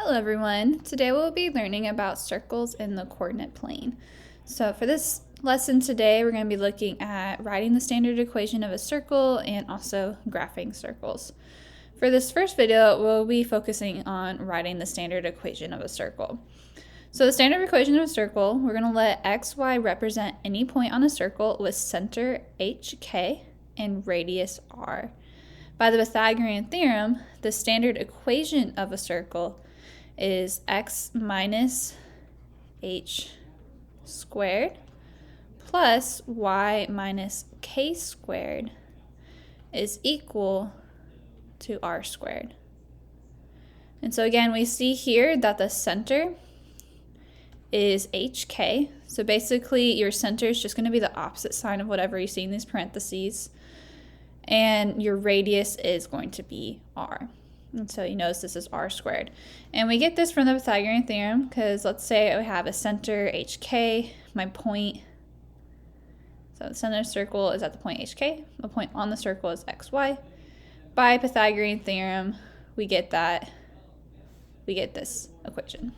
Hello everyone. Today we'll be learning about circles in the coordinate plane. So for this lesson today, we're going to be looking at writing the standard equation of a circle and also graphing circles. For this first video, we'll be focusing on writing the standard equation of a circle. So the standard equation of a circle, we're going to let x, y represent any point on a circle with center hk and radius r. By the Pythagorean theorem, the standard equation of a circle is x minus h squared plus y minus k squared is equal to r squared. And so again, we see here that the center is hk. So basically your center is just going to be the opposite sign of whatever you see in these parentheses. And your radius is going to be r. And so you notice this is r squared. And we get this from the Pythagorean theorem because let's say I have a center hk, my point, so the center of the circle is at the point hk, the point on the circle is xy. By Pythagorean theorem, we get this equation.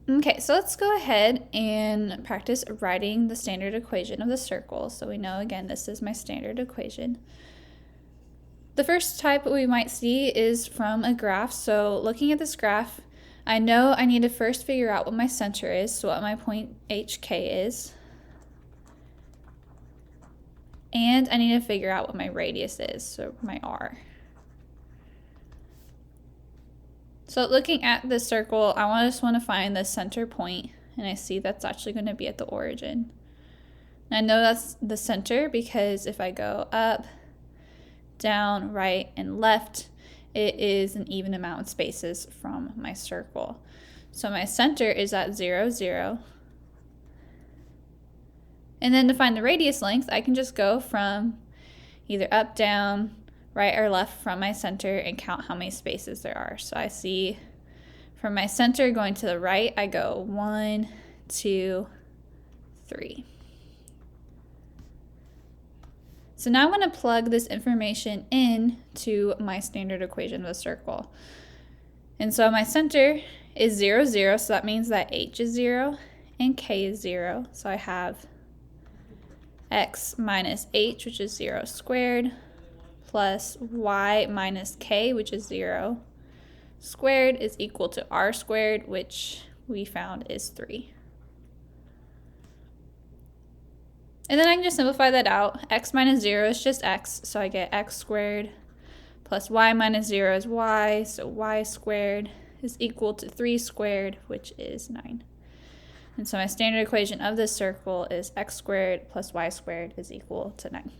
Okay, so let's go ahead and practice writing the standard equation of the circle. So we know, again, this is my standard equation. The first type we might see is from a graph. So looking at this graph, I know I need to first figure out what my center is, so what my point hk is. And I need to figure out what my radius is, so my r. So looking at this circle, I just want to find the center point, and I see that's actually going to be at the origin. And I know that's the center because if I go up, down, right, and left, it is an even amount of spaces from my circle. So my center is at 0, 0. And then to find the radius length, I can just go from either up, down, right or left from my center and count how many spaces there are. So I see from my center going to the right, I go 1, 2, 3. So now I'm going to plug this information in to my standard equation of a circle. And so my center is 0, 0, so that means that h is 0 and k is 0. So I have x minus h, which is 0 squared, plus y minus k, which is 0 squared, is equal to r squared, which we found is 3. And then I can just simplify that out. X minus 0 is just x, so I get x squared, plus y minus 0 is y, so y squared is equal to 3 squared, which is 9. And so my standard equation of this circle is x squared plus y squared is equal to 9.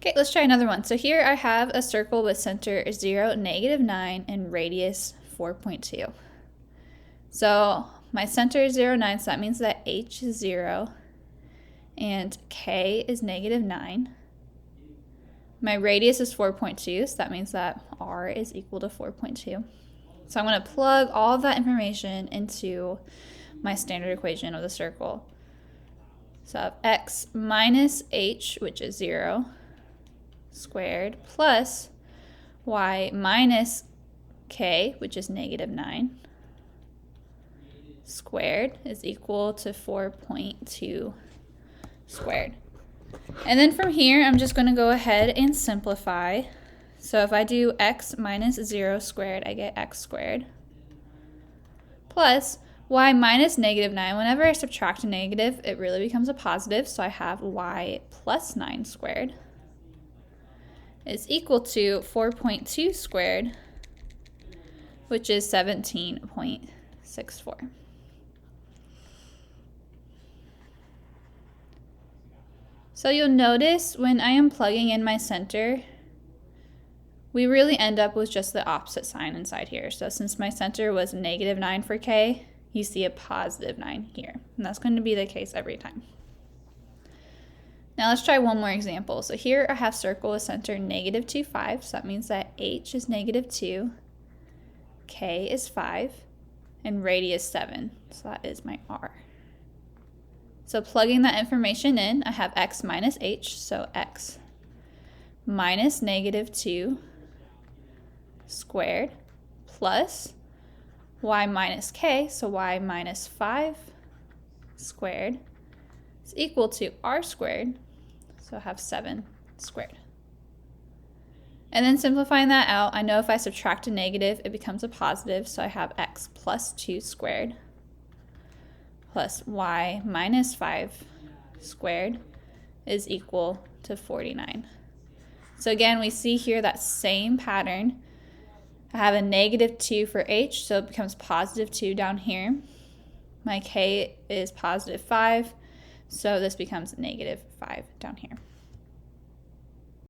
Okay, let's try another one. So here I have a circle with center 0, negative 9, and radius 4.2. So my center is 0, 9, so that means that h is 0, and k is negative 9. My radius is 4.2, so that means that r is equal to 4.2. So I'm going to plug all of that information into my standard equation of the circle. So I have x minus h, which is 0, squared, plus y minus k, which is negative 9, squared is equal to 4.2 squared. And then from here, I'm just going to go ahead and simplify. So if I do x minus 0 squared, I get x squared, plus y minus negative 9. Whenever I subtract a negative, it really becomes a positive, so I have y plus 9 squared is equal to 4.2 squared, which is 17.64. So you'll notice when I am plugging in my center, we really end up with just the opposite sign inside here. So since my center was negative 9 for k, you see a positive 9 here. And that's going to be the case every time. Now let's try one more example. So here I have circle with center negative 2, 5. So that means that h is negative 2, k is 5, and radius 7. So that is my r. So plugging that information in, I have x minus h, so x minus negative 2 squared plus y minus k, so y minus 5 squared is equal to r squared, so I have 7 squared. And then simplifying that out, I know if I subtract a negative, it becomes a positive, so I have x plus 2 squared plus y minus 5 squared is equal to 49. So again, we see here that same pattern. I have a negative 2 for h, so it becomes positive 2 down here. My k is positive 5, so this becomes negative 5 down here.